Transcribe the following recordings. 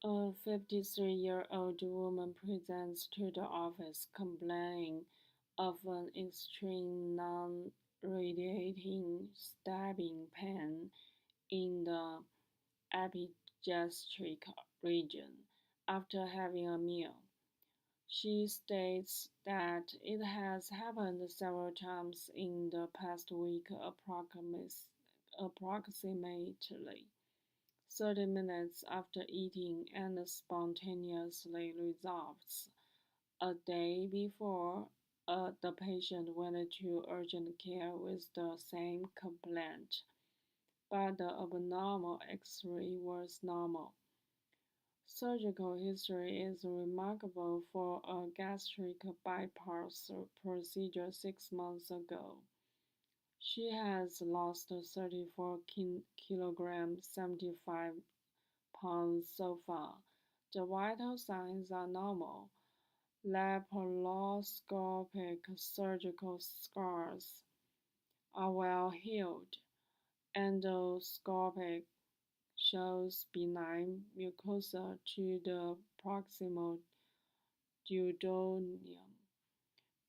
A 53-year-old woman presents to the office complaining of an extreme non-radiating stabbing pain in the epigastric region after having a meal. She states that it has happened several times in the past week, approximately 30 minutes after eating, and spontaneously resolves. A day before, the patient went to urgent care with the same complaint, but the abnormal X-ray was normal. Surgical history is remarkable for a gastric bypass procedure 6 months ago. She has lost 34 kilograms, 75 pounds so far. The vital signs are normal. Laparoscopic surgical scars are well healed. Endoscopic shows benign mucosa to the proximal duodenum.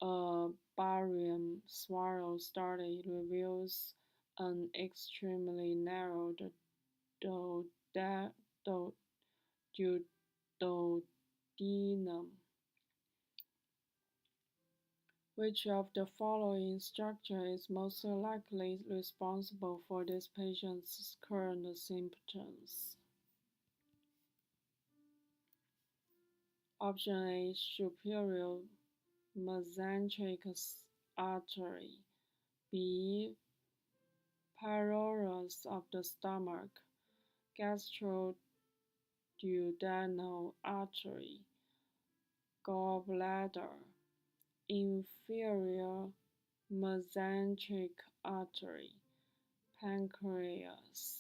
A barium swallow study reveals an extremely narrow duodenum. Which of the following structure is most likely responsible for this patient's current symptoms? Option A. Superior mesenteric artery. B. Pylorus of the stomach. Gastroduodenal artery. Gallbladder. Inferior mesenteric artery. Pancreas.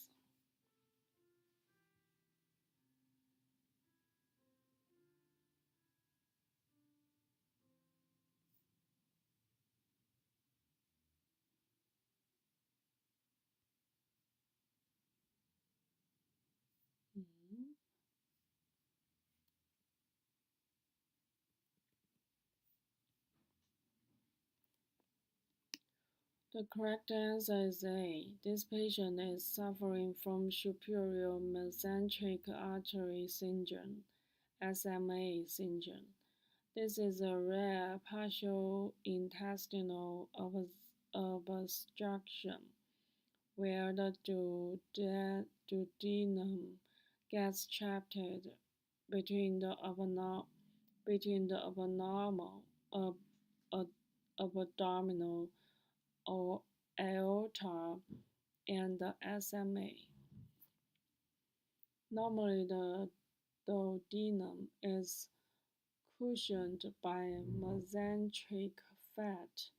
The correct answer is A. This patient is suffering from superior mesenteric artery syndrome, SMA syndrome. This is a rare partial intestinal obstruction where the duodenum gets trapped between the abnormal abdominal or aorta and the SMA. Normally, the duodenum is cushioned by mesenteric fat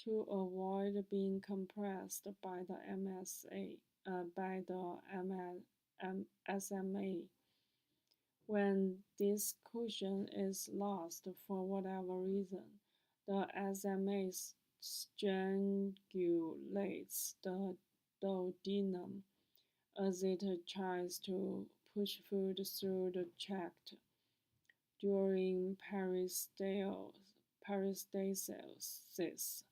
to avoid being compressed by the SMA. When this cushion is lost for whatever reason, the SMA strangulates the duodenum as it tries to push food through the tract during peristalsis.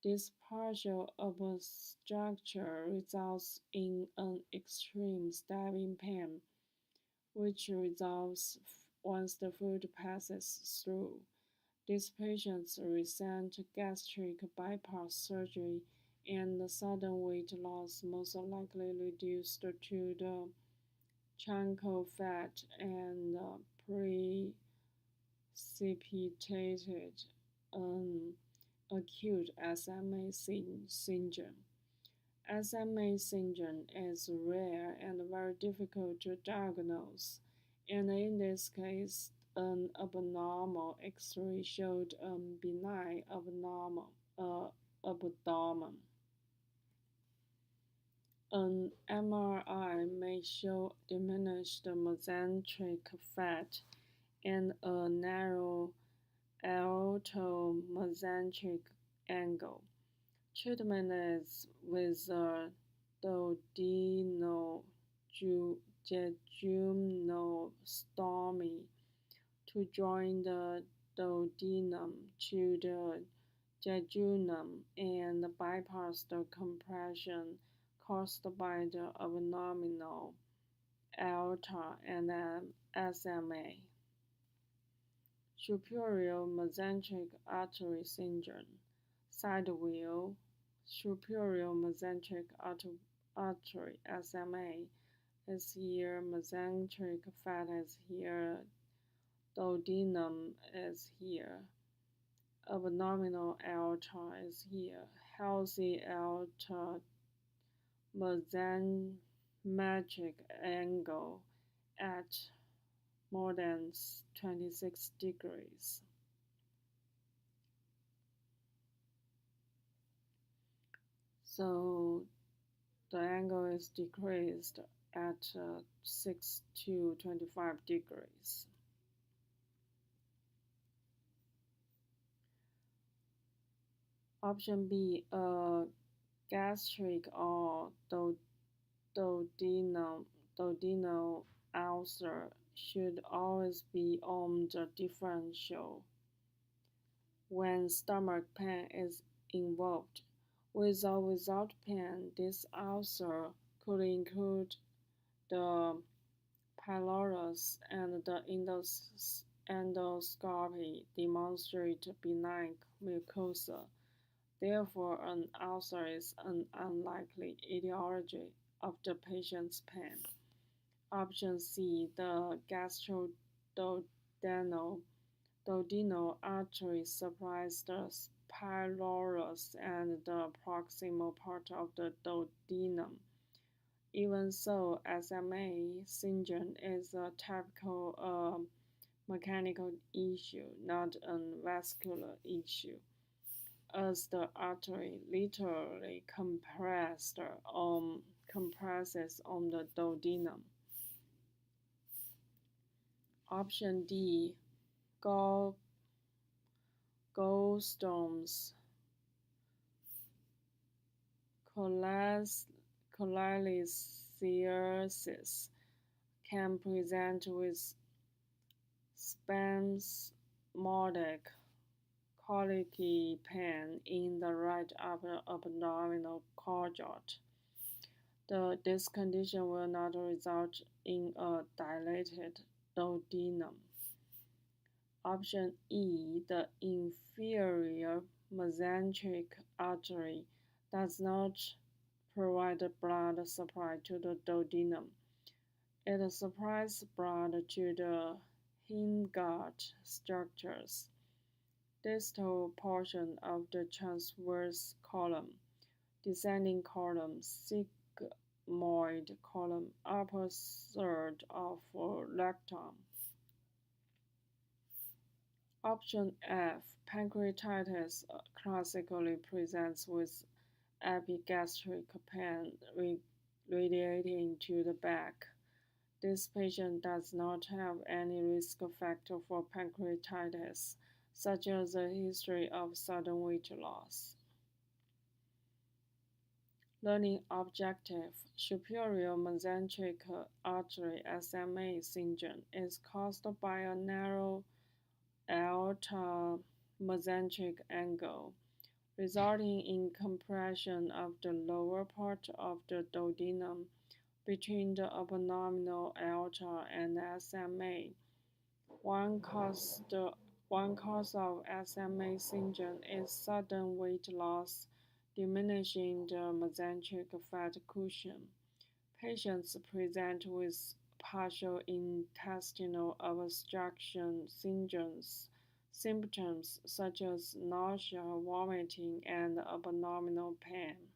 This partial obstruction results in an extreme stabbing pain, which resolves once the food passes through. This patient's recent gastric bypass surgery and sudden weight loss most likely reduced to the chanco fat and precipitated an acute SMA syndrome. SMA syndrome is rare and very difficult to diagnose, and in this case, an abnormal X-ray showed a benign abdomen. An MRI may show diminished mesenteric fat and a narrow aortomesenteric angle. Treatment is with a duodenoscopy jejunal to join the duodenum to the jejunum and bypass the compression caused by the abdominal aorta and SMA. Superior mesenteric artery syndrome. Side view. Superior mesenteric artery SMA is here, mesenteric fat is here, duodenum is here, abdominal aorta is here, healthy aorta mesenteric angle at more than 26 degrees. So the angle is decreased at 6 to 25 degrees. Option B, a gastric or duodenal ulcer should always be on the differential when stomach pain is involved. With or without pain, this ulcer could include the pylorus, and the endoscopy demonstrate benign mucosa. Therefore, an ulcer is an unlikely etiology of the patient's pain. Option C, the gastroduodenal artery supplies the pylorus and the proximal part of the duodenum. Even so, SMA syndrome is a typical mechanical issue, not a vascular issue, as the artery literally compresses on the duodenum. Option D, gallstones, cholelithiasis can present with spasmodic colicky pain in the right upper abdominal quadrant. This condition will not result in a dilated duodenum. Option E, the inferior mesenteric artery does not provide blood supply to the duodenum. It supplies blood to the hindgut structures, distal portion of the transverse column, descending column, sigmoid column, upper third of rectum. Option F, pancreatitis classically presents with epigastric pain radiating to the back. This patient does not have any risk factor for pancreatitis, such as a history of sudden weight loss. Learning objective. Superior mesenteric artery SMA syndrome is caused by a narrow aorta mesenteric angle, resulting in compression of the lower part of the duodenum between the abdominal aorta and SMA. One cause of SMA syndrome is sudden weight loss, diminishing the mesenteric fat cushion. Patients present with partial intestinal obstruction symptoms such as nausea, vomiting, and abdominal pain.